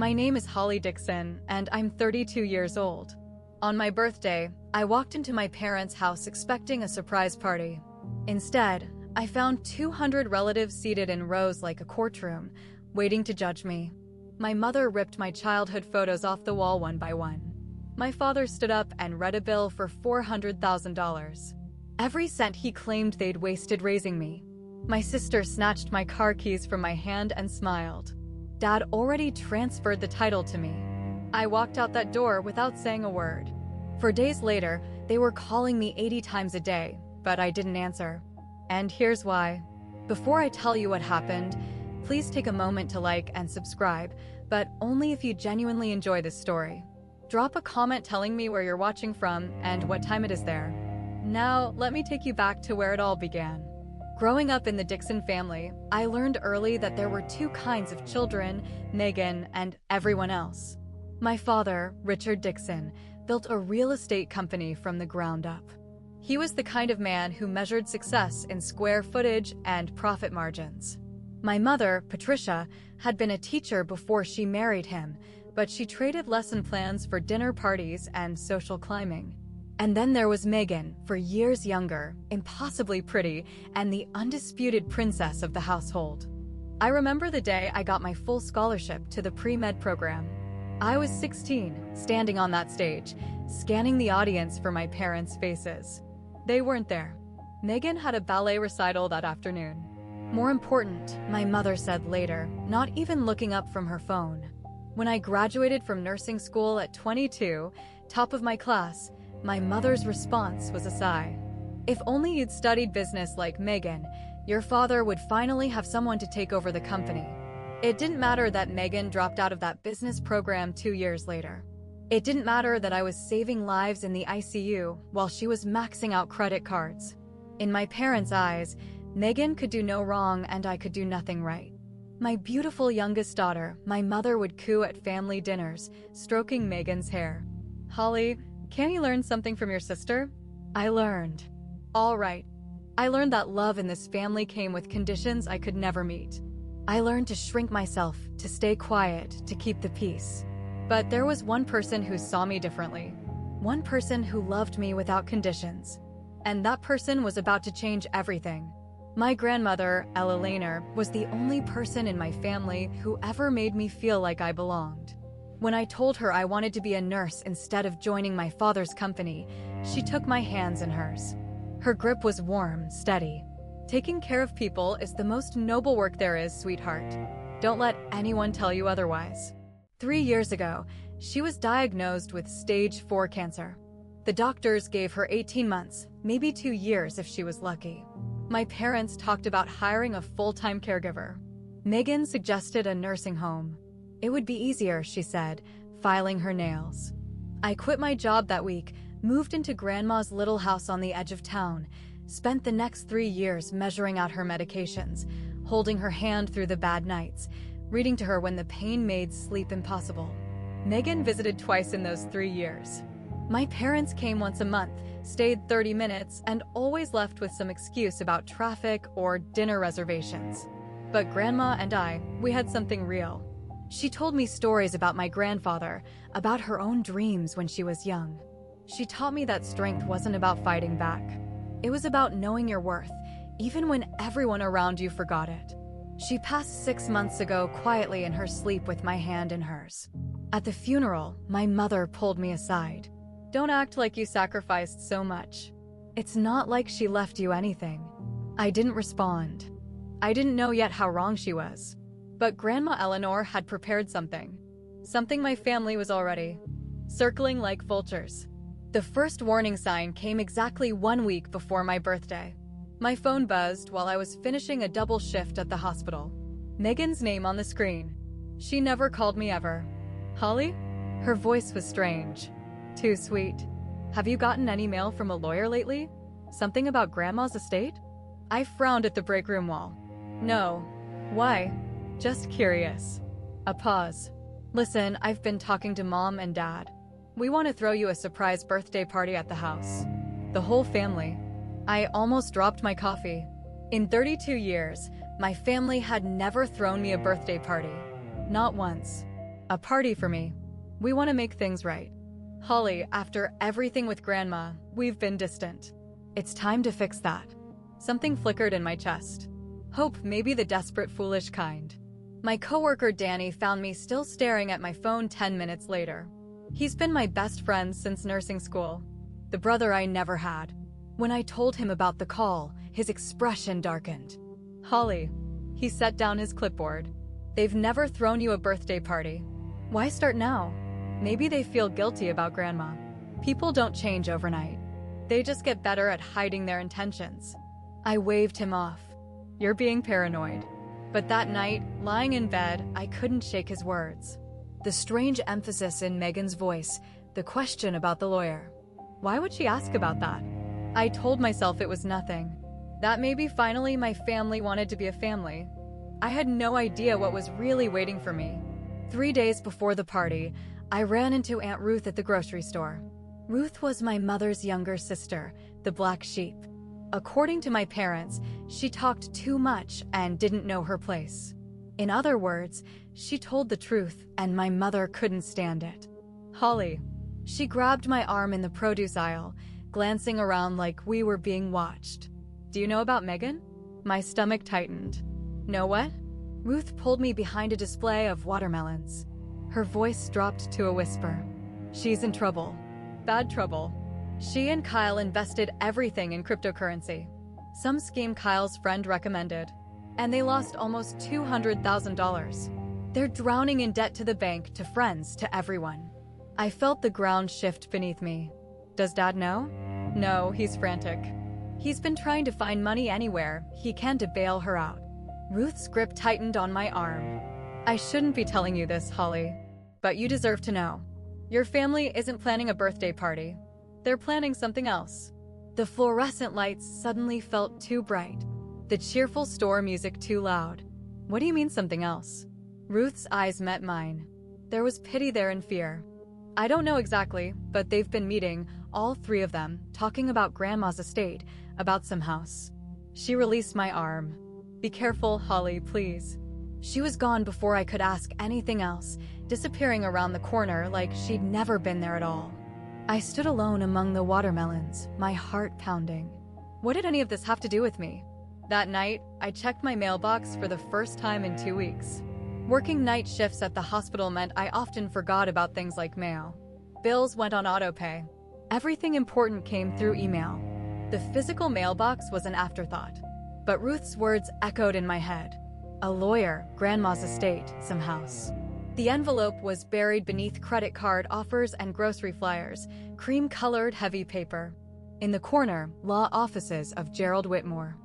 My name is Holly Dixon, and I'm 32 years old. On my birthday, I walked into my parents' house expecting a surprise party. Instead, I found 200 relatives seated in rows like a courtroom, waiting to judge me. My mother ripped my childhood photos off the wall one by one. My father stood up and read a bill for $400,000. Every cent he claimed they'd wasted raising me. My sister snatched my car keys from my hand and smiled. Dad already transferred the title to me. I walked out that door without saying a word. For days later, they were calling me 80 times a day, but I didn't answer. And here's why. Before I tell you what happened, please take a moment to like and subscribe, but only if you genuinely enjoy this story. Drop a comment telling me where you're watching from and what time it is there. Now, let me take you back to where it all began. Growing up in the Dixon family, I learned early that there were two kinds of children, Megan and everyone else. My father, Richard Dixon, built a real estate company from the ground up. He was the kind of man who measured success in square footage and profit margins. My mother, Patricia, had been a teacher before she married him, but she traded lesson plans for dinner parties and social climbing. And then there was Megan, for years younger, impossibly pretty, and the undisputed princess of the household. I remember the day I got my full scholarship to the pre-med program. I was 16, standing on that stage, scanning the audience for my parents' faces. They weren't there. Megan had a ballet recital that afternoon. More important, my mother said later, not even looking up from her phone. When I graduated from nursing school at 22, top of my class, my mother's response was a sigh. If only you'd studied business like Megan, your father would finally have someone to take over the company. It didn't matter that Megan dropped out of that business program 2 years later. It didn't matter that I was saving lives in the ICU while she was maxing out credit cards. In my parents' eyes, Megan could do no wrong and I could do nothing right. My beautiful youngest daughter, my mother would coo at family dinners, stroking Megan's hair. "Holly, can you learn something from your sister?" I learned. All right. I learned that love in this family came with conditions I could never meet. I learned to shrink myself, to stay quiet, to keep the peace. But there was one person who saw me differently. One person who loved me without conditions. And that person was about to change everything. My grandmother, Ella Lehner, was the only person in my family who ever made me feel like I belonged. When I told her I wanted to be a nurse instead of joining my father's company, she took my hands in hers. Her grip was warm, steady. "Taking care of people is the most noble work there is, sweetheart. Don't let anyone tell you otherwise." 3 years ago, she was diagnosed with stage 4 cancer. The doctors gave her 18 months, maybe 2 years if she was lucky. My parents talked about hiring a full-time caregiver. Megan suggested a nursing home. It would be easier, she said, filing her nails. I quit my job that week, moved into Grandma's little house on the edge of town, spent the next 3 years measuring out her medications, holding her hand through the bad nights, reading to her when the pain made sleep impossible. Megan visited twice in those 3 years. My parents came once a month, stayed 30 minutes, and always left with some excuse about traffic or dinner reservations. But Grandma and we had something real. She told me stories about my grandfather, about her own dreams when she was young. She taught me that strength wasn't about fighting back. It was about knowing your worth, even when everyone around you forgot it. She passed 6 months ago quietly in her sleep with my hand in hers. At the funeral, my mother pulled me aside. "Don't act like you sacrificed so much. It's not like she left you anything." I didn't respond. I didn't know yet how wrong she was. But Grandma Eleanor had prepared something. Something my family was already circling like vultures. The first warning sign came exactly 1 week before my birthday. My phone buzzed while I was finishing a double shift at the hospital. Megan's name on the screen. She never called me ever. "Holly?" Her voice was strange. "Too sweet. Have you gotten any mail from a lawyer lately? Something about Grandma's estate?" I frowned at the break room wall. "No. Why?" "Just curious." A pause. "Listen, I've been talking to Mom and Dad. We want to throw you a surprise birthday party at the house. The whole family." I almost dropped my coffee. In 32 years, my family had never thrown me a birthday party. Not once. A party for me. We want to make things right. Holly, after everything with Grandma, we've been distant. It's time to fix that. Something flickered in my chest. Hope, maybe the desperate, foolish kind. My coworker Danny found me still staring at my phone 10 minutes later. He's been my best friend since nursing school. The brother I never had. When I told him about the call, his expression darkened. Holly. He set down his clipboard. They've never thrown you a birthday party. Why start now? Maybe they feel guilty about Grandma. People don't change overnight. They just get better at hiding their intentions. I waved him off. You're being paranoid. But that night, lying in bed, I couldn't shake his words. The strange emphasis in Megan's voice, the question about the lawyer. Why would she ask about that? I told myself it was nothing. That maybe finally my family wanted to be a family. I had no idea what was really waiting for me. 3 days before the party, I ran into Aunt Ruth at the grocery store. Ruth was my mother's younger sister, the black sheep. According to my parents, she talked too much and didn't know her place. In other words, she told the truth and my mother couldn't stand it. Holly. She grabbed my arm in the produce aisle, glancing around like we were being watched. Do you know about Megan? My stomach tightened. Know what? Ruth pulled me behind a display of watermelons. Her voice dropped to a whisper. She's in trouble. Bad trouble. She and Kyle invested everything in cryptocurrency. Some scheme Kyle's friend recommended. And they lost almost $200,000. They're drowning in debt to the bank, to friends, to everyone. I felt the ground shift beneath me. Does Dad know? No, he's frantic. He's been trying to find money anywhere he can to bail her out. Ruth's grip tightened on my arm. I shouldn't be telling you this, Holly, but you deserve to know. Your family isn't planning a birthday party. They're planning something else. The fluorescent lights suddenly felt too bright. The cheerful store music too loud. What do you mean something else? Ruth's eyes met mine. There was pity there and fear. I don't know exactly, but they've been meeting, all three of them, talking about Grandma's estate, about some house. She released my arm. Be careful, Holly, please. She was gone before I could ask anything else, disappearing around the corner like she'd never been there at all. I stood alone among the watermelons, my heart pounding. What did any of this have to do with me? That night, I checked my mailbox for the first time in 2 weeks. Working night shifts at the hospital meant I often forgot about things like mail. Bills went on autopay. Everything important came through email. The physical mailbox was an afterthought. But Ruth's words echoed in my head. A lawyer, Grandma's estate, some house. The envelope was buried beneath credit card offers and grocery flyers, cream-colored heavy paper. In the corner, law offices of Gerald Whitmore.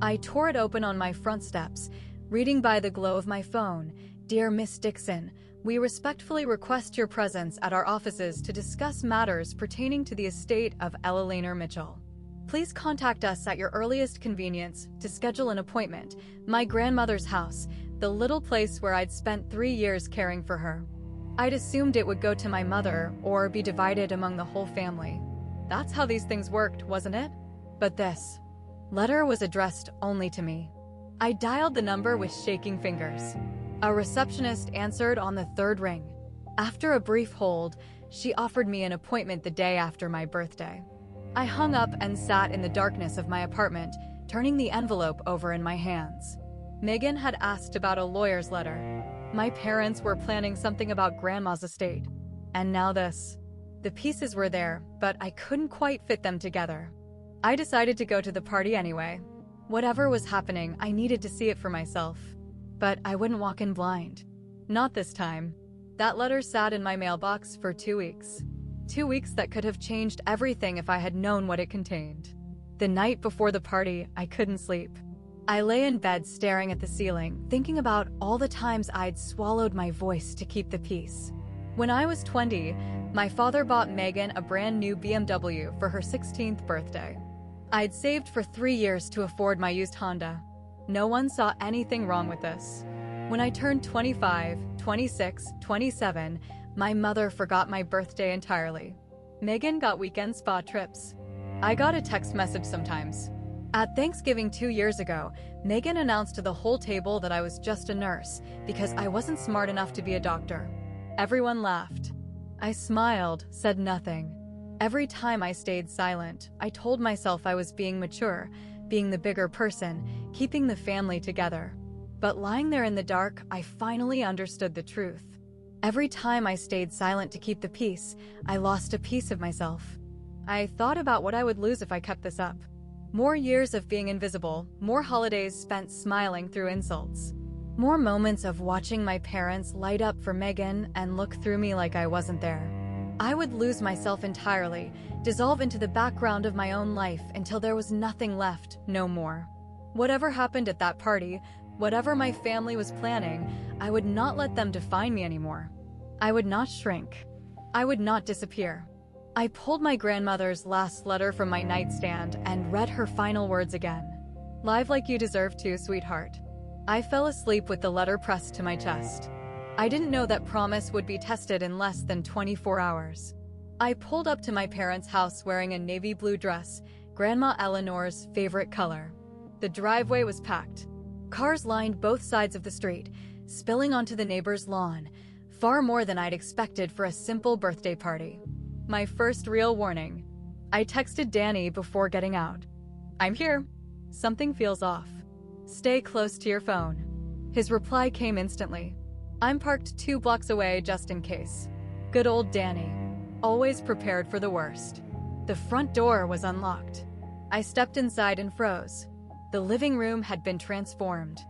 I tore it open on my front steps, reading by the glow of my phone. Dear Miss Dixon, we respectfully request your presence at our offices to discuss matters pertaining to the estate of Ella Lehner Mitchell. Please contact us at your earliest convenience to schedule an appointment. My grandmother's house, the little place where I'd spent 3 years caring for her. I'd assumed it would go to my mother or be divided among the whole family. That's how these things worked, wasn't it? But this letter was addressed only to me. I dialed the number with shaking fingers. A receptionist answered on the third ring. After a brief hold, she offered me an appointment the day after my birthday. I hung up and sat in the darkness of my apartment, turning the envelope over in my hands. Megan had asked about a lawyer's letter. My parents were planning something about Grandma's estate. And now this. The pieces were there, but I couldn't quite fit them together. I decided to go to the party anyway. Whatever was happening, I needed to see it for myself. But I wouldn't walk in blind. Not this time. That letter sat in my mailbox for 2 weeks. 2 weeks that could have changed everything if I had known what it contained. The night before the party, I couldn't sleep. I lay in bed staring at the ceiling, thinking about all the times I'd swallowed my voice to keep the peace. When I was 20, my father bought Megan a brand new BMW for her 16th birthday. I'd saved for 3 years to afford my used Honda. No one saw anything wrong with this. When I turned 25, 26, 27, my mother forgot my birthday entirely. Megan got weekend spa trips. I got a text message sometimes. At Thanksgiving 2 years ago, Megan announced to the whole table that I was just a nurse because I wasn't smart enough to be a doctor. Everyone laughed. I smiled, said nothing. Every time I stayed silent, I told myself I was being mature, being the bigger person, keeping the family together. But lying there in the dark, I finally understood the truth. Every time I stayed silent to keep the peace, I lost a piece of myself. I thought about what I would lose if I kept this up. More years of being invisible, more holidays spent smiling through insults. More moments of watching my parents light up for Megan and look through me like I wasn't there. I would lose myself entirely, dissolve into the background of my own life until there was nothing left, no more. Whatever happened at that party, whatever my family was planning, I would not let them define me anymore. I would not shrink. I would not disappear. I pulled my grandmother's last letter from my nightstand and read her final words again. "Live like you deserve to, sweetheart." I fell asleep with the letter pressed to my chest. I didn't know that promise would be tested in less than 24 hours. I pulled up to my parents' house wearing a navy blue dress, Grandma Eleanor's favorite color. The driveway was packed. Cars lined both sides of the street, spilling onto the neighbor's lawn, far more than I'd expected for a simple birthday party. My first real warning. I texted Danny before getting out. "I'm here. Something feels off. Stay close to your phone." His reply came instantly. "I'm parked 2 blocks away just in case." Good old Danny. Always prepared for the worst. The front door was unlocked. I stepped inside and froze. The living room had been transformed.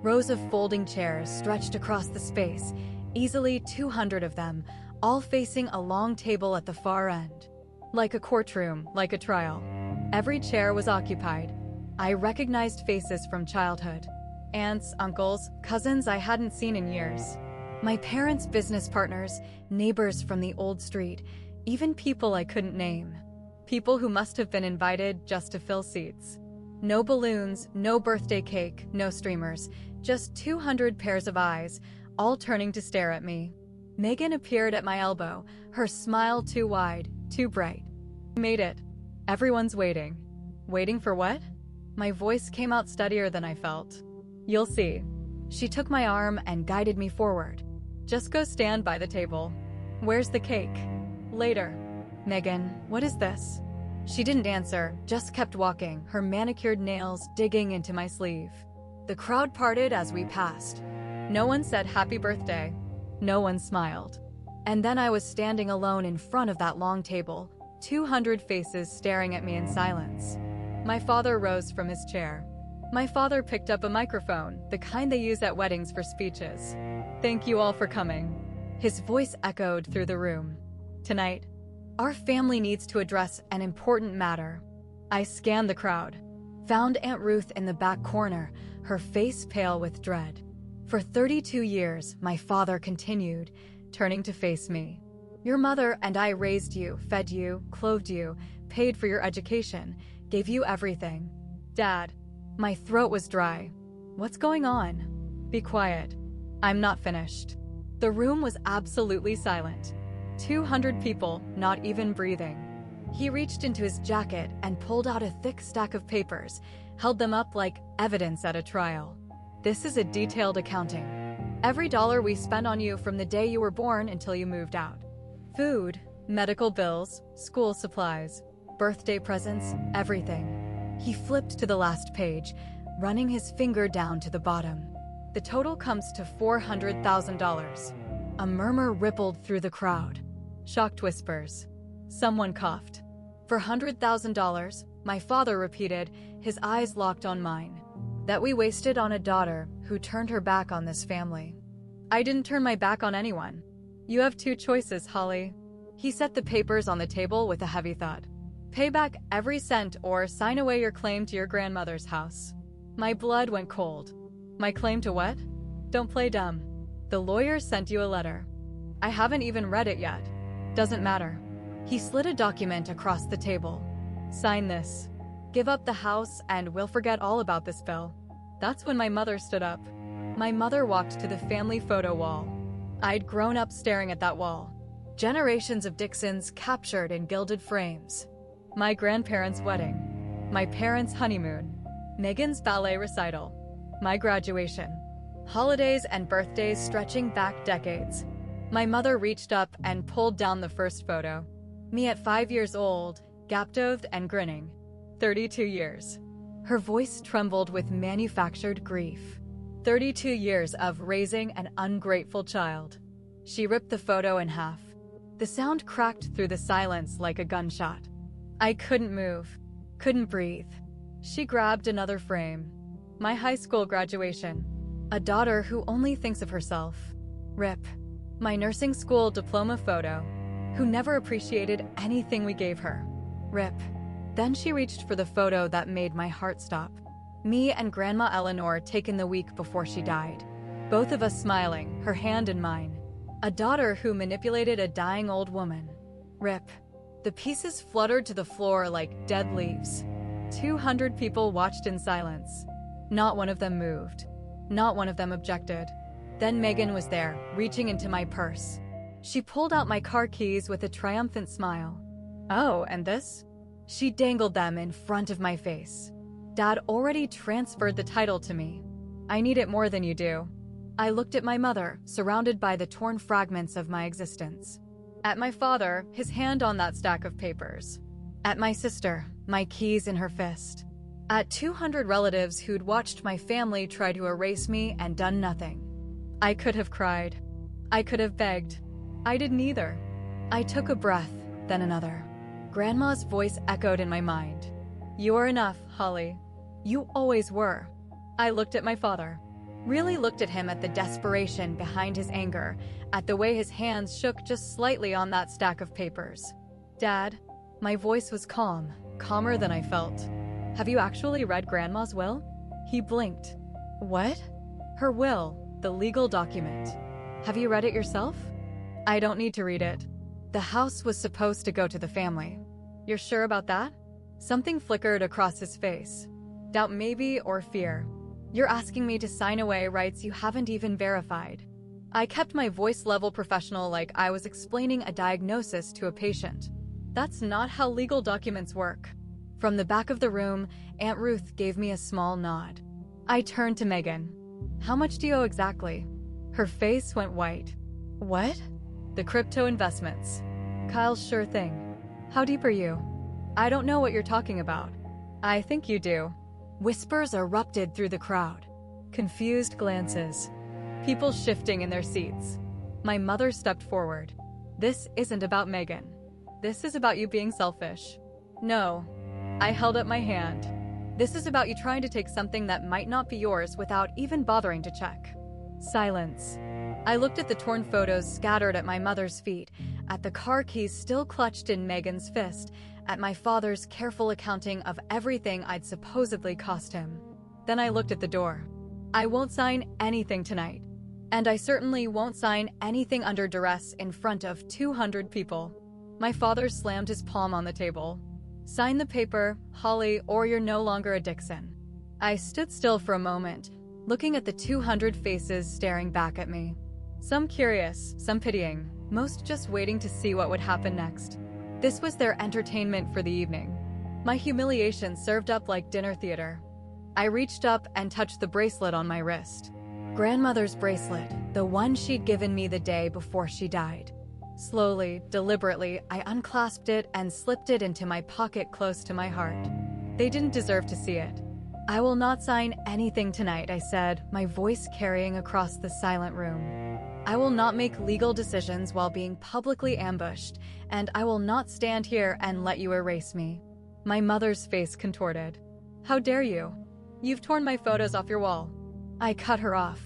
Rows of folding chairs stretched across the space, easily 200 of them, all facing a long table at the far end. Like a courtroom, like a trial. Every chair was occupied. I recognized faces from childhood. Aunts, uncles, cousins I hadn't seen in years. My parents' business partners, neighbors from the old street, even people I couldn't name. People who must have been invited just to fill seats. No balloons, no birthday cake, no streamers, just 200 pairs of eyes, all turning to stare at me. Megan appeared at my elbow, her smile too wide, too bright. "Made it. Everyone's waiting." Waiting for what? My voice came out steadier than I felt. "You'll see." She took my arm and guided me forward. "Just go stand by the table." "Where's the cake?" "Later." "Megan, what is this?" She didn't answer, just kept walking, her manicured nails digging into my sleeve. The crowd parted as we passed. No one said happy birthday. No one smiled. And then I was standing alone in front of that long table, 200 faces staring at me in silence. My father rose from his chair. My father picked up a microphone, the kind they use at weddings for speeches. "Thank you all for coming." His voice echoed through the room. "Tonight, our family needs to address an important matter." I scanned the crowd. Found Aunt Ruth in the back corner, her face pale with dread. "For 32 years, my father continued, turning to face me. Your mother and I raised you, fed you, clothed you, paid for your education, gave you everything. Dad." My throat was dry. "What's going on?" "Be quiet. I'm not finished." The room was absolutely silent. 200 people, not even breathing. He reached into his jacket and pulled out a thick stack of papers, held them up like evidence at a trial. "This is a detailed accounting. Every dollar we spent on you from the day you were born until you moved out. Food, medical bills, school supplies, birthday presents, everything." He flipped to the last page, running his finger down to the bottom. "The total comes to $400,000. A murmur rippled through the crowd. Shocked whispers. Someone coughed. "$400,000, my father repeated, his eyes locked on mine. "That we wasted on a daughter who turned her back on this family." "I didn't turn my back on anyone. You have 2 choices, Holly." He set the papers on the table with a heavy thud. "Pay back every cent or sign away your claim to your grandmother's house." My blood went cold. "My claim to what?" "Don't play dumb. The lawyer sent you a letter." "I haven't even read it yet." "Doesn't matter." He slid a document across the table. "Sign this. Give up the house and we'll forget all about this bill." That's when my mother stood up. My mother walked to the family photo wall. I'd grown up staring at that wall. Generations of Dixons captured in gilded frames. My grandparents' wedding. My parents' honeymoon. Megan's ballet recital. My graduation. Holidays and birthdays stretching back decades. My mother reached up and pulled down the first photo. Me at 5 years old, gap-toothed and grinning. 32 years. Her voice trembled with manufactured grief. 32 years of raising an ungrateful child. She ripped the photo in half. The sound cracked through the silence like a gunshot. I couldn't move, couldn't breathe. She grabbed another frame. My high school graduation. A daughter who only thinks of herself. Rip. My nursing school diploma photo. Who never appreciated anything we gave her. Rip. Then she reached for the photo that made my heart stop. Me and Grandma Eleanor taken the week before she died. Both of us smiling, her hand in mine. A daughter who manipulated a dying old woman. Rip. The pieces fluttered to the floor like dead leaves. 200 people watched in silence. Not one of them moved. Not one of them objected. Then Megan was there, reaching into my purse. She pulled out my car keys with a triumphant smile. Oh, and this? She dangled them in front of my face. Dad already transferred the title to me. I need it more than you do. I looked at my mother, surrounded by the torn fragments of my existence. At my father, his hand on that stack of papers. At my sister, my keys in her fist. At 200 relatives who'd watched my family try to erase me and done nothing. I could have cried. I could have begged. I did neither. I took a breath, then another. Grandma's voice echoed in my mind. You're enough, Holly. You always were. I looked at my father. Really looked at him at the desperation behind his anger, at the way his hands shook just slightly on that stack of papers. Dad, my voice was calm, calmer than I felt. Have you actually read Grandma's will? He blinked. What? Her will, the legal document. Have you read it yourself? I don't need to read it. The house was supposed to go to the family. You're sure about that? Something flickered across his face. Doubt maybe, or fear. You're asking me to sign away rights you haven't even verified. I kept my voice level professional like I was explaining a diagnosis to a patient. That's not how legal documents work. From the back of the room, Aunt Ruth gave me a small nod. I turned to Megan. How much do you owe exactly? Her face went white. What? The crypto investments. Kyle's sure thing. How deep are you? I don't know what you're talking about. I think you do. Whispers erupted through the crowd. Confused glances. People shifting in their seats. My mother stepped forward. This isn't about Megan. This is about you being selfish. No. I held up my hand. This is about you trying to take something that might not be yours without even bothering to check. Silence. I looked at the torn photos scattered at my mother's feet, at the car keys still clutched in Megan's fist, at my father's careful accounting of everything I'd supposedly cost him. Then I looked at the door. I won't sign anything tonight. And I certainly won't sign anything under duress in front of 200 people. My father slammed his palm on the table. Sign the paper, Holly, or you're no longer a Dixon. I stood still for a moment, looking at the 200 faces staring back at me. Some curious, some pitying, most just waiting to see what would happen next. This was their entertainment for the evening. My humiliation served up like dinner theater. I reached up and touched the bracelet on my wrist. Grandmother's bracelet, the one she'd given me the day before she died. Slowly, deliberately, I unclasped it and slipped it into my pocket close to my heart. They didn't deserve to see it. I will not sign anything tonight, I said, my voice carrying across the silent room. I will not make legal decisions while being publicly ambushed, and I will not stand here and let you erase me. My mother's face contorted. How dare you? You've torn my photos off your wall. I cut her off.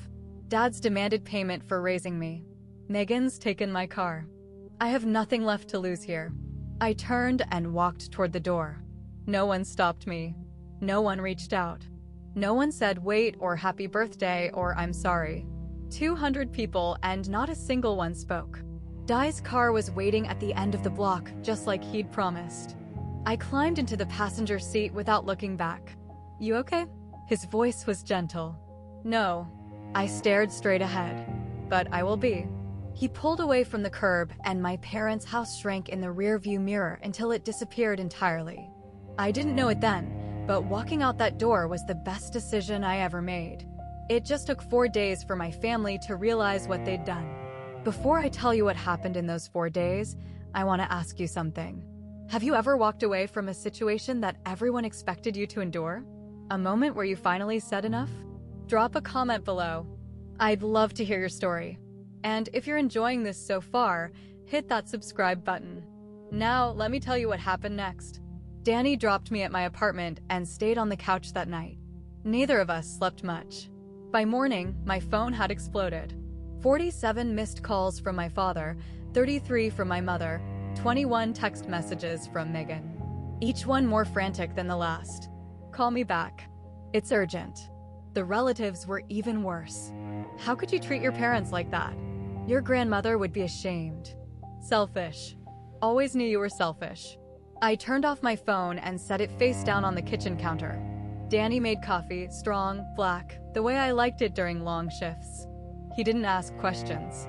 Dad's demanded payment for raising me. Megan's taken my car. I have nothing left to lose here. I turned and walked toward the door. No one stopped me. No one reached out. No one said wait or happy birthday or I'm sorry. 200 people and not a single one spoke. Dai's car was waiting at the end of the block, just like he'd promised. I climbed into the passenger seat without looking back. You okay? His voice was gentle. No. I stared straight ahead. But I will be. He pulled away from the curb and my parents' house shrank in the rearview mirror until it disappeared entirely. I didn't know it then, but walking out that door was the best decision I ever made. It just took 4 days for my family to realize what they'd done. Before I tell you what happened in those 4 days, I want to ask you something. Have you ever walked away from a situation that everyone expected you to endure? A moment where you finally said enough? Drop a comment below. I'd love to hear your story. And if you're enjoying this so far, hit that subscribe button. Now, let me tell you what happened next. Danny dropped me at my apartment and stayed on the couch that night. Neither of us slept much. By morning, my phone had exploded. 47 missed calls from my father, 33 from my mother, 21 text messages from Megan. Each one more frantic than the last. Call me back. It's urgent. The relatives were even worse. How could you treat your parents like that? Your grandmother would be ashamed. Selfish. Always knew you were selfish. I turned off my phone and set it face down on the kitchen counter. Danny made coffee, strong, black, the way I liked it during long shifts. He didn't ask questions.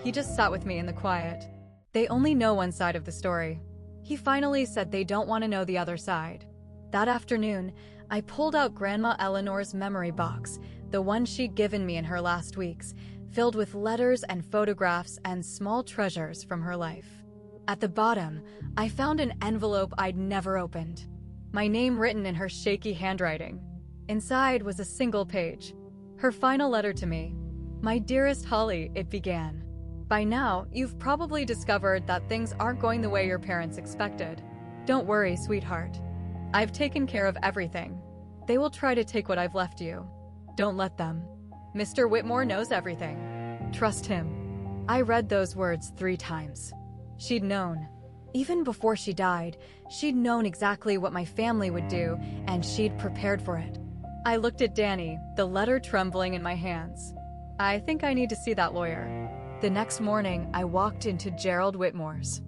He just sat with me in the quiet. They only know one side of the story. He finally said they don't want to know the other side. That afternoon, I pulled out Grandma Eleanor's memory box, the one she'd given me in her last weeks, filled with letters and photographs and small treasures from her life. At the bottom, I found an envelope I'd never opened. My name written in her shaky handwriting. Inside was a single page. Her final letter to me. My dearest Holly, it began. By now, you've probably discovered that things aren't going the way your parents expected. Don't worry, sweetheart. I've taken care of everything. They will try to take what I've left you. Don't let them. Mr. Whitmore knows everything. Trust him. I read those words 3 times. She'd known. Even before she died, she'd known exactly what my family would do, and she'd prepared for it. I looked at Danny, the letter trembling in my hands. I think I need to see that lawyer. The next morning, I walked into Gerald Whitmore's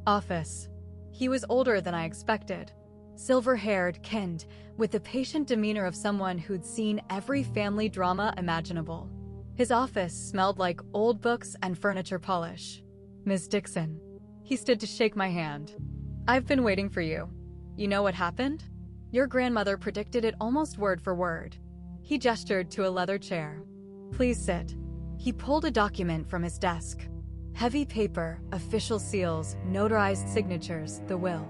office. He was older than I expected. Silver-haired, kinned, with the patient demeanor of someone who'd seen every family drama imaginable. His office smelled like old books and furniture polish. Ms. Dixon. He stood to shake my hand. I've been waiting for you. You know what happened? Your grandmother predicted it almost word for word. He gestured to a leather chair. Please sit. He pulled a document from his desk. Heavy paper, official seals, notarized signatures, the will.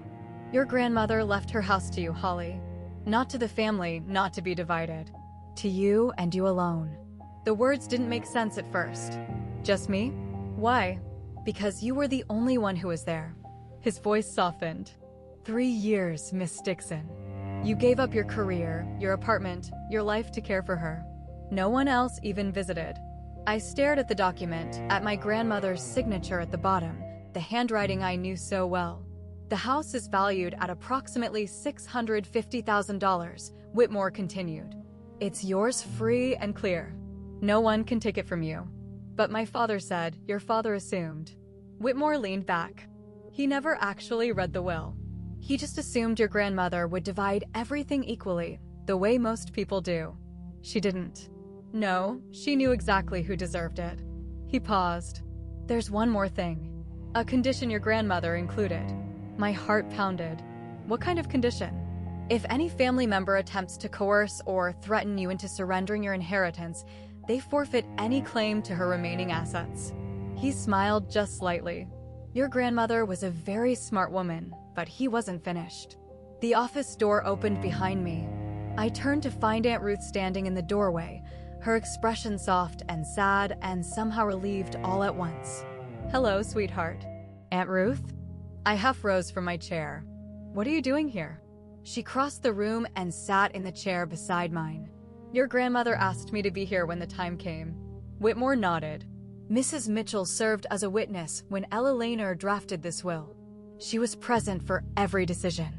Your grandmother left her house to you, Holly. Not to the family, not to be divided. To you and you alone. The words didn't make sense at first. Just me? Why? Because you were the only one who was there. His voice softened. 3 years, Miss Dixon. You gave up your career, your apartment, your life to care for her. No one else even visited. I stared at the document, at my grandmother's signature at the bottom, the handwriting I knew so well. The house is valued at approximately $650,000, Whitmore continued. It's yours free and clear. No one can take it from you. But my father said, your father assumed. Whitmore leaned back. He never actually read the will. He just assumed your grandmother would divide everything equally, the way most people do. She didn't. No, she knew exactly who deserved it. He paused. There's one more thing. A condition your grandmother included. My heart pounded. What kind of condition? If any family member attempts to coerce or threaten you into surrendering your inheritance, they forfeit any claim to her remaining assets. He smiled just slightly. Your grandmother was a very smart woman, but he wasn't finished. The office door opened behind me. I turned to find Aunt Ruth standing in the doorway, her expression soft and sad and somehow relieved all at once. Hello, sweetheart. Aunt Ruth? I half rose from my chair. What are you doing here? She crossed the room and sat in the chair beside mine. Your grandmother asked me to be here when the time came. Whitmore nodded. Mrs. Mitchell served as a witness when Ella Lehner drafted this will. She was present for every decision.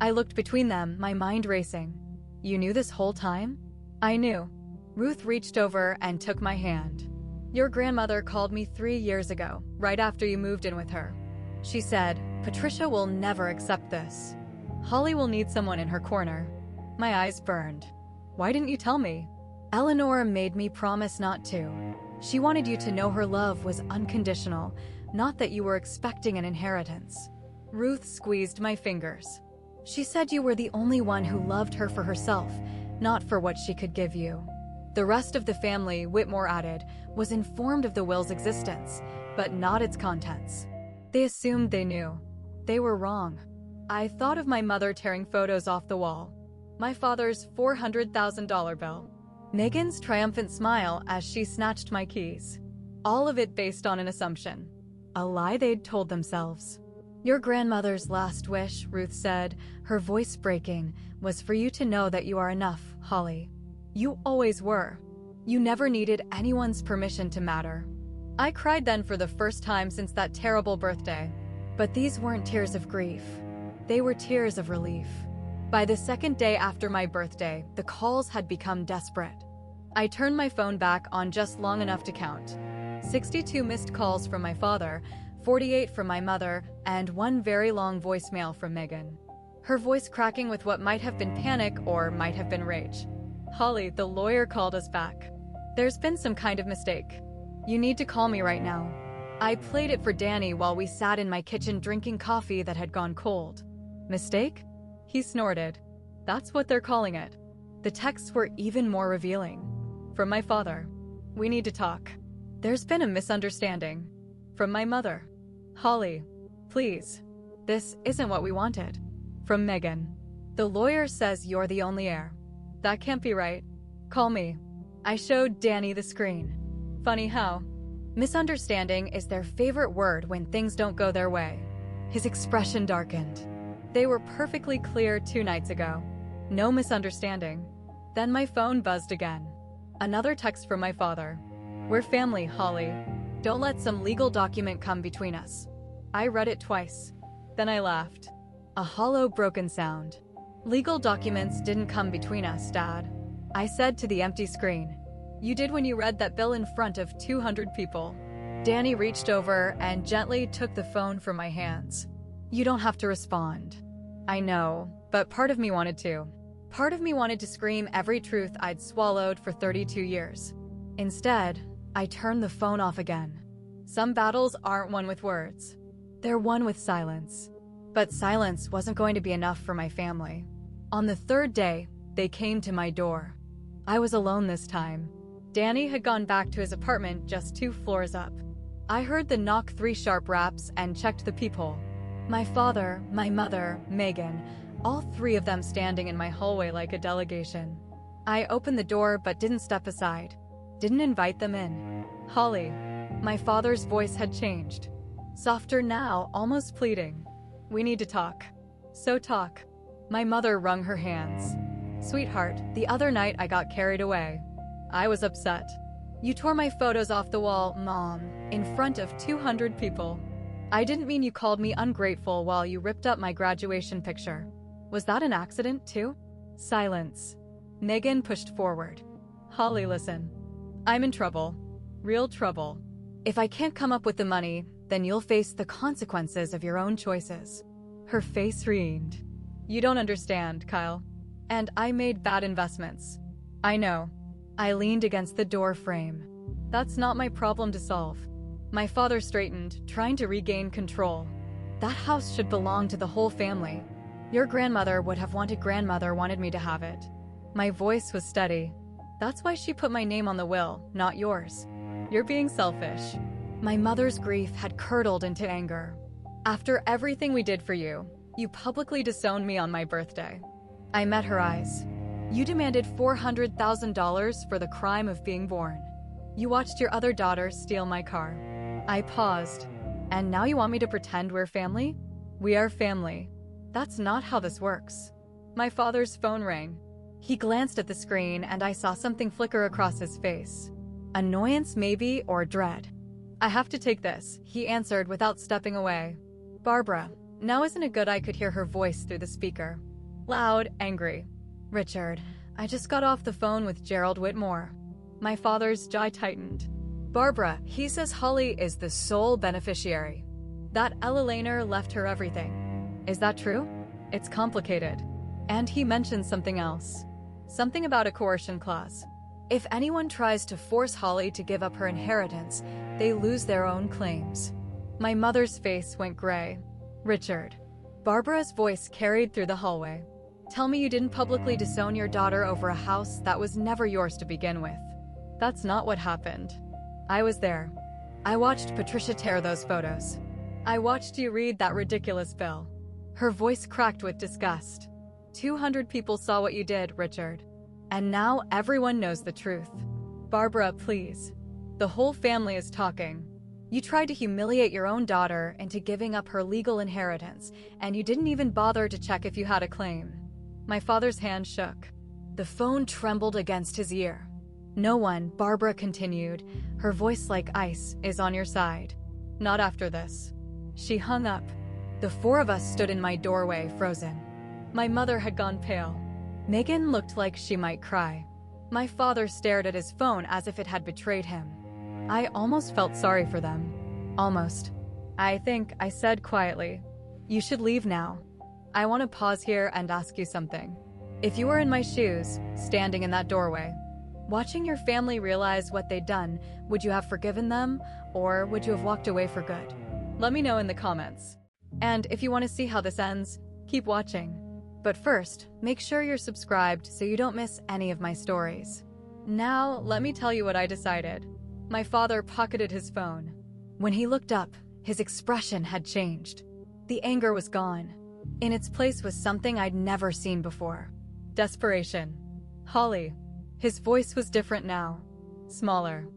I looked between them, my mind racing. You knew this whole time? I knew. Ruth reached over and took my hand. Your grandmother called me 3 years ago, right after you moved in with her. She said, Patricia will never accept this. Holly will need someone in her corner. My eyes burned. Why didn't you tell me? Eleanor made me promise not to. She wanted you to know her love was unconditional, not that you were expecting an inheritance. Ruth squeezed my fingers. She said you were the only one who loved her for herself, not for what she could give you. The rest of the family, Whitmore added, was informed of the will's existence, but not its contents. They assumed they knew. They were wrong. I thought of my mother tearing photos off the wall, my father's $400,000 bill, Megan's triumphant smile as she snatched my keys. All of it based on an assumption. A lie they'd told themselves. Your grandmother's last wish, Ruth said, her voice breaking, was for you to know that you are enough, Holly. You always were. You never needed anyone's permission to matter. I cried then for the first time since that terrible birthday. But these weren't tears of grief. They were tears of relief. By the second day after my birthday, the calls had become desperate. I turned my phone back on just long enough to count. 62 missed calls from my father, 48 from my mother, and one very long voicemail from Megan. Her voice cracking with what might have been panic or might have been rage. Holly, the lawyer called us back. There's been some kind of mistake. You need to call me right now. I played it for Danny while we sat in my kitchen drinking coffee that had gone cold. Mistake? He snorted. That's what they're calling it. The texts were even more revealing. From my father. We need to talk. There's been a misunderstanding. From my mother. Holly, please. This isn't what we wanted. From Megan. The lawyer says you're the only heir. That can't be right. Call me. I showed Danny the screen. Funny how. Misunderstanding is their favorite word when things don't go their way. His expression darkened. They were perfectly clear 2 nights ago. No misunderstanding. Then my phone buzzed again. Another text from my father. We're family, Holly. Don't let some legal document come between us. I read it twice. Then I laughed. A hollow, broken sound. Legal documents didn't come between us, Dad. I said to the empty screen. You did when you read that bill in front of 200 people. Danny reached over and gently took the phone from my hands. You don't have to respond. I know, but part of me wanted to. Part of me wanted to scream every truth I'd swallowed for 32 years. Instead, I turned the phone off again. Some battles aren't won with words. They're won with silence. But silence wasn't going to be enough for my family. On the 3rd day, they came to my door. I was alone this time. Danny had gone back to his apartment just 2 floors up. I heard the knock 3 sharp raps and checked the peephole. My father, my mother, Megan, all 3 of them standing in my hallway like a delegation. I opened the door but didn't step aside. Didn't invite them in. Holly. My father's voice had changed. Softer now, almost pleading. We need to talk. So talk. My mother wrung her hands. Sweetheart, the other night I got carried away. I was upset. You tore my photos off the wall, Mom, in front of 200 people. I didn't mean you called me ungrateful while you ripped up my graduation picture. Was that an accident, too? Silence. Megan pushed forward. Holly, listen. I'm in trouble. Real trouble. If I can't come up with the money, then you'll face the consequences of your own choices. Her face wrinkled. You don't understand, Kyle. And I made bad investments. I know. I leaned against the door frame. That's not my problem to solve. My father straightened, trying to regain control. That house should belong to the whole family. Your grandmother would have wanted me to have it. My voice was steady. That's why she put my name on the will, not yours. You're being selfish. My mother's grief had curdled into anger. After everything we did for you, you publicly disowned me on my birthday. I met her eyes. You demanded $400,000 for the crime of being born. You watched your other daughter steal my car. I paused. And now you want me to pretend we're family? We are family. That's not how this works. My father's phone rang. He glanced at the screen and I saw something flicker across his face. Annoyance maybe, or dread. I have to take this, he answered without stepping away. Barbara. Now isn't it good I could hear her voice through the speaker? Loud, angry. Richard, I just got off the phone with Gerald Whitmore. My father's jaw tightened. Barbara, he says Holly is the sole beneficiary. That Ella Laner left her everything. Is that true? It's complicated. And he mentioned something else. Something about a coercion clause. If anyone tries to force Holly to give up her inheritance, they lose their own claims. My mother's face went gray. Richard. Barbara's voice carried through the hallway. Tell me you didn't publicly disown your daughter over a house that was never yours to begin with. That's not what happened. I was there. I watched Patricia tear those photos. I watched you read that ridiculous bill. Her voice cracked with disgust. 200 people saw what you did, Richard. And now everyone knows the truth. Barbara, please. The whole family is talking. You tried to humiliate your own daughter into giving up her legal inheritance, and you didn't even bother to check if you had a claim. My father's hand shook. The phone trembled against his ear. No one, Barbara continued, her voice like ice, is on your side. Not after this. She hung up. The four of us stood in my doorway, frozen. My mother had gone pale. Megan looked like she might cry. My father stared at his phone as if it had betrayed him. I almost felt sorry for them. Almost. I think I said quietly, "You should leave now. I want to pause here and ask you something. If you were in my shoes, standing in that doorway, watching your family realize what they'd done, would you have forgiven them, or would you have walked away for good? Let me know in the comments. And if you want to see how this ends, keep watching. But first, make sure you're subscribed so you don't miss any of my stories." Now, let me tell you what I decided. My father pocketed his phone. When he looked up, his expression had changed. The anger was gone. In its place was something I'd never seen before. Desperation. "Holly." His voice was different now. Smaller.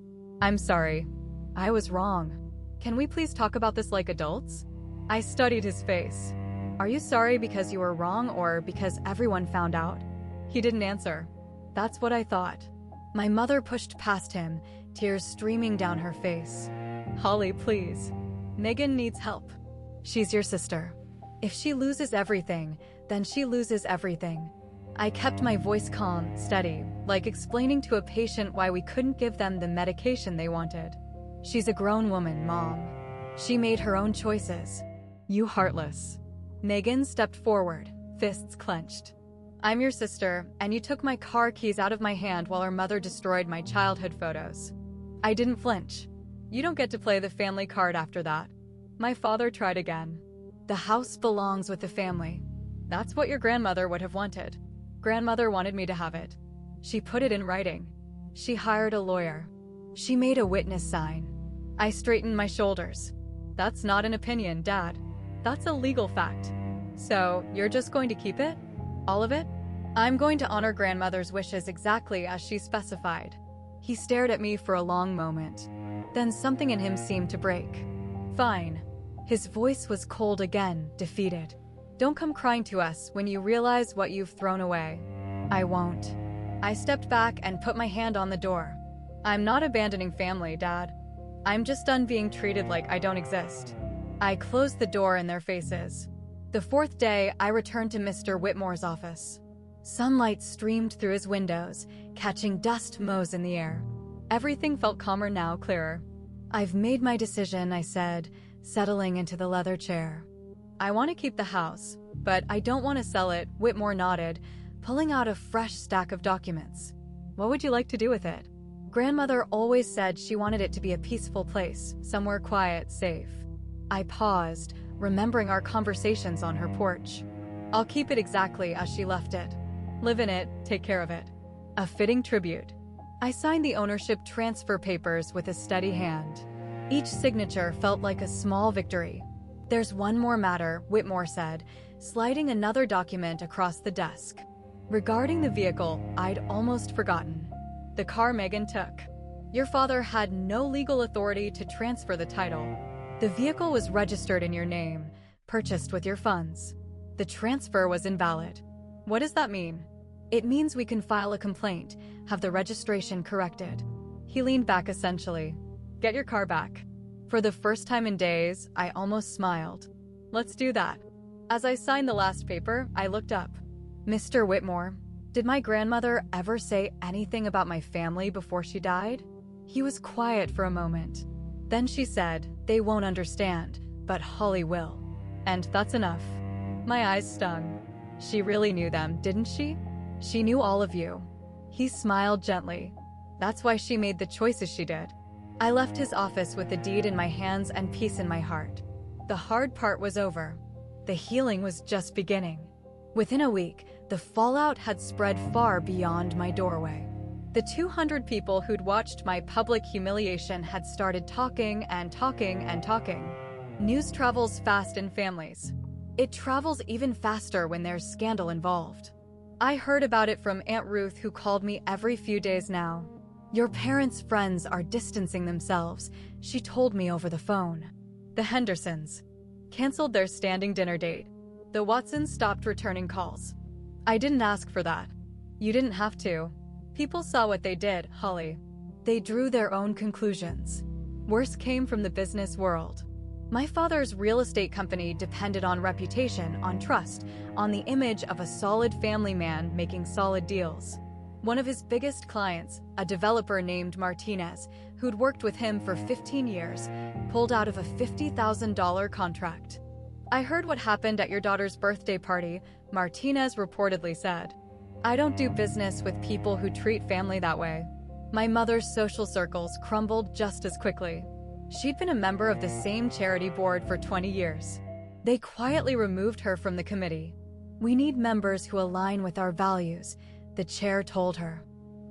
"I'm sorry. I was wrong. Can we please talk about this like adults?" I studied his face. "Are you sorry because you were wrong or because everyone found out?" He didn't answer. That's what I thought. My mother pushed past him, tears streaming down her face. "Holly, please. Megan needs help. She's your sister. If she loses everything, then she loses everything." I kept my voice calm, steady, like explaining to a patient why we couldn't give them the medication they wanted. "She's a grown woman, Mom. She made her own choices." "You heartless." Megan stepped forward, fists clenched. "I'm your sister, and you took my car keys out of my hand while her mother destroyed my childhood photos." I didn't flinch. "You don't get to play the family card after that." My father tried again. "The house belongs with the family. That's what your grandmother would have wanted. Grandmother wanted me to have it. She put it in writing. She hired a lawyer. She made a witness sign." I straightened my shoulders. "That's not an opinion, Dad. That's a legal fact. So, you're just going to keep it? All of it?" "I'm going to honor grandmother's wishes exactly as she specified." He stared at me for a long moment. Then something in him seemed to break. "Fine." His voice was cold again, defeated. "Don't come crying to us when you realize what you've thrown away." "I won't." I stepped back and put my hand on the door. "I'm not abandoning family, Dad. I'm just done being treated like I don't exist." I closed the door in their faces. The fourth day, I returned to Mr. Whitmore's office. Sunlight streamed through his windows, catching dust motes in the air. Everything felt calmer now, clearer. "I've made my decision," I said, settling into the leather chair. "I want to keep the house, but I don't want to sell it." Whitmore nodded, pulling out a fresh stack of documents. "What would you like to do with it?" "Grandmother always said she wanted it to be a peaceful place, somewhere quiet, safe." I paused, remembering our conversations on her porch. "I'll keep it exactly as she left it. Live in it, take care of it." A fitting tribute. I signed the ownership transfer papers with a steady hand. Each signature felt like a small victory. "There's one more matter," Whitmore said, sliding another document across the desk. "Regarding the vehicle, I'd almost forgotten. The car Megan took. Your father had no legal authority to transfer the title. The vehicle was registered in your name, purchased with your funds. The transfer was invalid." "What does that mean?" "It means we can file a complaint, have the registration corrected." He leaned back essentially. "Get your car back." For the first time in days, I almost smiled. "Let's do that." As I signed the last paper, I looked up. "Mr. Whitmore, did my grandmother ever say anything about my family before she died?" He was quiet for a moment. Then she said, "They won't understand, but Holly will. And that's enough." My eyes stung. She really knew them, didn't she? She knew all of you. He smiled gently. "That's why she made the choices she did." I left his office with the deed in my hands and peace in my heart. The hard part was over. The healing was just beginning. Within a week, the fallout had spread far beyond my doorway. The 200 people who'd watched my public humiliation had started talking and talking and talking. News travels fast in families. It travels even faster when there's scandal involved. I heard about it from Aunt Ruth, who called me every few days now. "Your parents' friends are distancing themselves," she told me over the phone. The Hendersons canceled their standing dinner date. The Watsons stopped returning calls. I didn't ask for that. You didn't have to. People saw what they did, Holly. They drew their own conclusions. Worse came from the business world. My father's real estate company depended on reputation, on trust, on the image of a solid family man making solid deals. One of his biggest clients, a developer named Martinez, who'd worked with him for 15 years, pulled out of a $50,000 contract. "I heard what happened at your daughter's birthday party," Martinez reportedly said. "I don't do business with people who treat family that way." My mother's social circles crumbled just as quickly. She'd been a member of the same charity board for 20 years. They quietly removed her from the committee. "We need members who align with our values," the chair told her.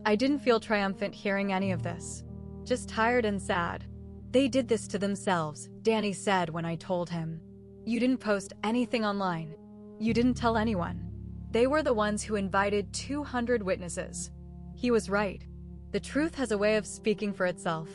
I didn't feel triumphant hearing any of this, just tired and sad. "They did this to themselves," Danny said when I told him. "You didn't post anything online. You didn't tell anyone. They were the ones who invited 200 witnesses." He was right. The truth has a way of speaking for itself.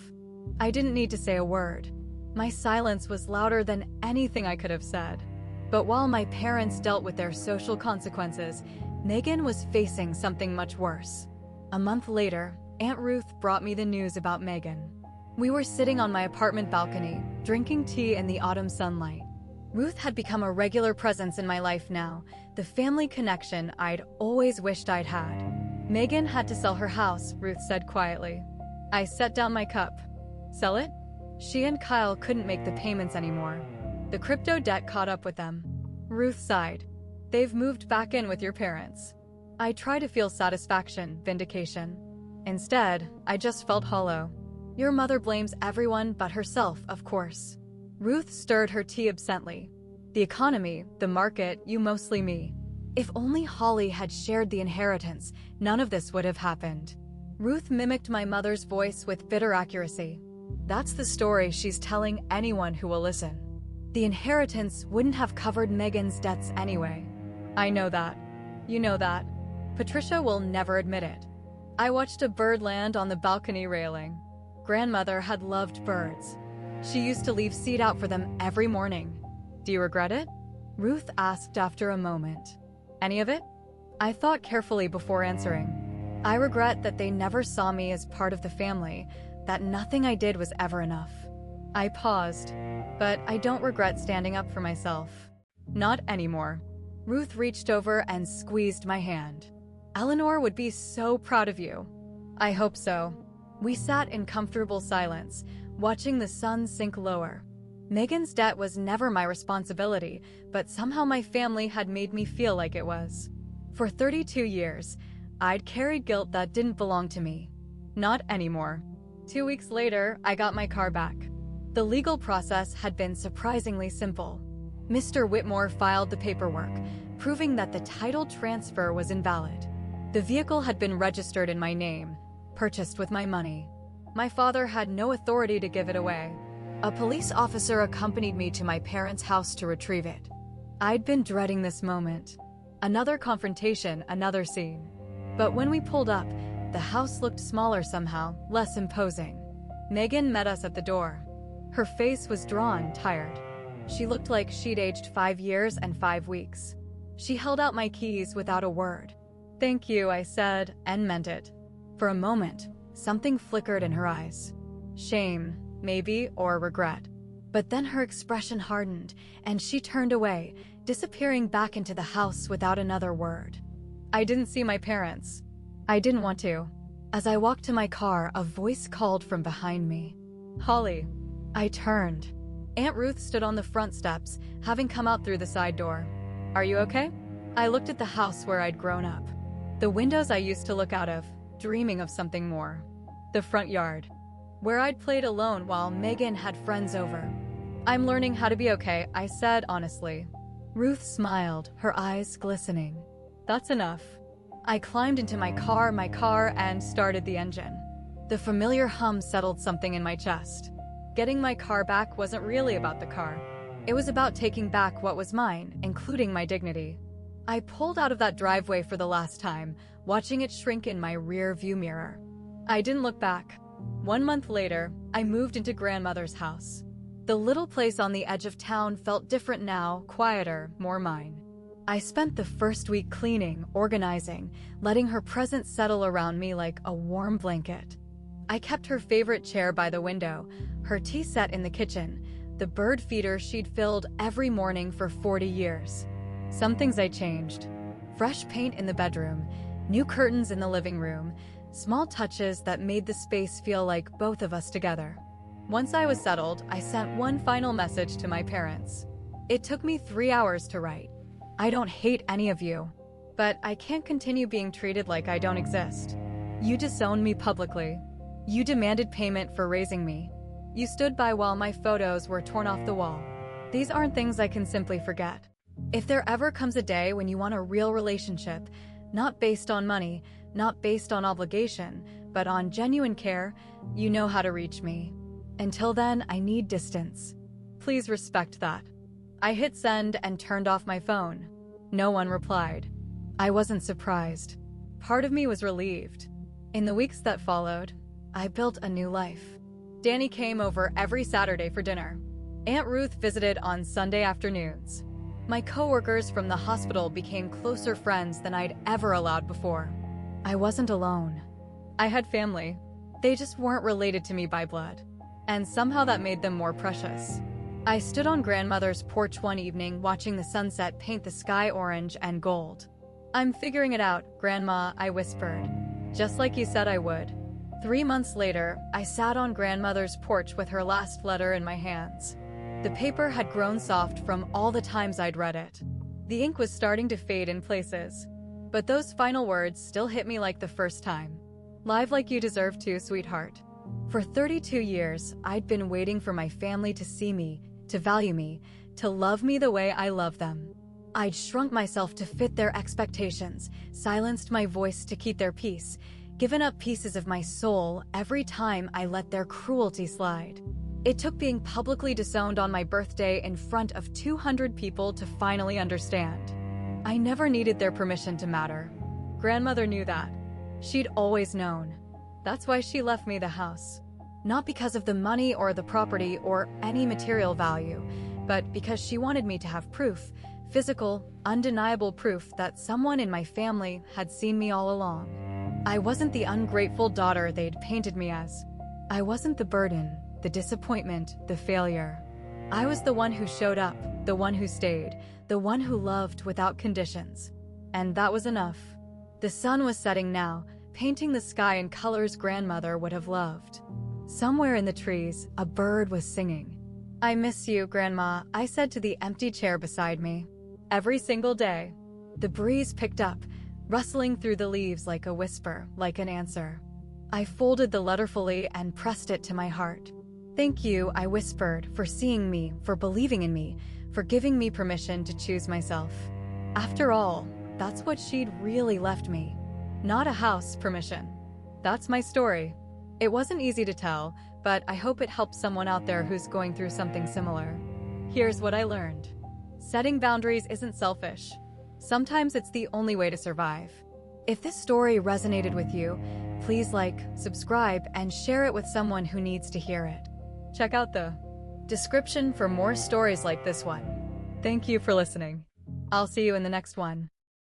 I didn't need to say a word. My silence was louder than anything I could have said. But while my parents dealt with their social consequences, Megan was facing something much worse. A month later, Aunt Ruth brought me the news about Megan. We were sitting on my apartment balcony, drinking tea in the autumn sunlight. Ruth had become a regular presence in my life now, the family connection I'd always wished I'd had. "Megan had to sell her house," Ruth said quietly. I set down my cup. "Sell it?" She and Kyle couldn't make the payments anymore. The crypto debt caught up with them. Ruth sighed. "They've moved back in with your parents." I tried to feel satisfaction, vindication. Instead, I just felt hollow. "Your mother blames everyone but herself, of course." Ruth stirred her tea absently. "The economy, the market, you mostly me. If only Holly had shared the inheritance, none of this would have happened." Ruth mimicked my mother's voice with bitter accuracy. "That's the story she's telling anyone who will listen. The inheritance wouldn't have covered Megan's debts anyway." "I know that. You know that. Patricia will never admit it." I watched a bird land on the balcony railing. Grandmother had loved birds. She used to leave seed out for them every morning. "Do you regret it?" Ruth asked after a moment. "Any of it?" I thought carefully before answering. "I regret that they never saw me as part of the family, that nothing I did was ever enough." I paused, but I don't regret standing up for myself. Not anymore. Ruth reached over and squeezed my hand. "Eleanor would be so proud of you." "I hope so." We sat in comfortable silence, watching the sun sink lower. Megan's debt was never my responsibility, but somehow my family had made me feel like it was. For 32 years, I'd carried guilt that didn't belong to me. Not anymore. 2 weeks later, I got my car back. The legal process had been surprisingly simple. Mr. Whitmore filed the paperwork, proving that the title transfer was invalid. The vehicle had been registered in my name, purchased with my money. My father had no authority to give it away. A police officer accompanied me to my parents' house to retrieve it. I'd been dreading this moment. Another confrontation, another scene. But when we pulled up, the house looked smaller somehow, less imposing. Megan met us at the door. Her face was drawn, tired. She looked like she'd aged 5 years and 5 weeks. She held out my keys without a word. "Thank you," I said, and meant it. For a moment, something flickered in her eyes. Shame, maybe, or regret. But then her expression hardened, and she turned away, disappearing back into the house without another word. I didn't see my parents. I didn't want to. As I walked to my car, a voice called from behind me. "Holly." I turned. Aunt Ruth stood on the front steps, having come out through the side door. "Are you okay?" I looked at the house where I'd grown up. The windows I used to look out of, dreaming of something more. The front yard, where I'd played alone while Megan had friends over. "I'm learning how to be okay," I said honestly. Ruth smiled, her eyes glistening. "That's enough." I climbed into my car, and started the engine. The familiar hum settled something in my chest. Getting my car back wasn't really about the car. It was about taking back what was mine, including my dignity. I pulled out of that driveway for the last time, watching it shrink in my rear view mirror. I didn't look back. 1 month later, I moved into grandmother's house. The little place on the edge of town felt different now, quieter, more mine. I spent the first week cleaning, organizing, letting her presence settle around me like a warm blanket. I kept her favorite chair by the window, her tea set in the kitchen, the bird feeder she'd filled every morning for 40 years. Some things I changed. Fresh paint in the bedroom, new curtains in the living room, small touches that made the space feel like both of us together. Once I was settled, I sent one final message to my parents. It took me 3 hours to write. I don't hate any of you, but I can't continue being treated like I don't exist. You disowned me publicly. You demanded payment for raising me. You stood by while my photos were torn off the wall. These aren't things I can simply forget. If there ever comes a day when you want a real relationship, not based on money, not based on obligation, but on genuine care, you know how to reach me. Until then, I need distance. Please respect that. I hit send and turned off my phone. No one replied. I wasn't surprised. Part of me was relieved. In the weeks that followed, I built a new life. Danny came over every Saturday for dinner. Aunt Ruth visited on Sunday afternoons. My coworkers from the hospital became closer friends than I'd ever allowed before. I wasn't alone. I had family. They just weren't related to me by blood. And somehow that made them more precious. I stood on grandmother's porch one evening watching the sunset paint the sky orange and gold. I'm figuring it out, Grandma, I whispered. Just like you said I would. 3 months later, I sat on grandmother's porch with her last letter in my hands. The paper had grown soft from all the times I'd read it. The ink was starting to fade in places. But those final words still hit me like the first time. Live like you deserve to, sweetheart. For 32 years, I'd been waiting for my family to see me, to value me, to love me the way I love them. I'd shrunk myself to fit their expectations, silenced my voice to keep their peace, given up pieces of my soul every time I let their cruelty slide. It took being publicly disowned on my birthday in front of 200 people to finally understand. I never needed their permission to matter. Grandmother knew that. She'd always known. That's why she left me the house. Not because of the money or the property or any material value, but because she wanted me to have proof, physical, undeniable proof that someone in my family had seen me all along. I wasn't the ungrateful daughter they'd painted me as. I wasn't the burden, the disappointment, the failure. I was the one who showed up, the one who stayed, the one who loved without conditions. And that was enough. The sun was setting now, painting the sky in colors grandmother would have loved. Somewhere in the trees, a bird was singing. I miss you, Grandma, I said to the empty chair beside me. Every single day. The breeze picked up, rustling through the leaves like a whisper, like an answer. I folded the letter fully and pressed it to my heart. Thank you, I whispered, for seeing me, for believing in me, for giving me permission to choose myself. After all, that's what she'd really left me. Not a house, permission. That's my story. It wasn't easy to tell, but I hope it helps someone out there who's going through something similar. Here's what I learned. Setting boundaries isn't selfish. Sometimes it's the only way to survive. If this story resonated with you, please like, subscribe, and share it with someone who needs to hear it. Check out the description for more stories like this one. Thank you for listening. I'll see you in the next one.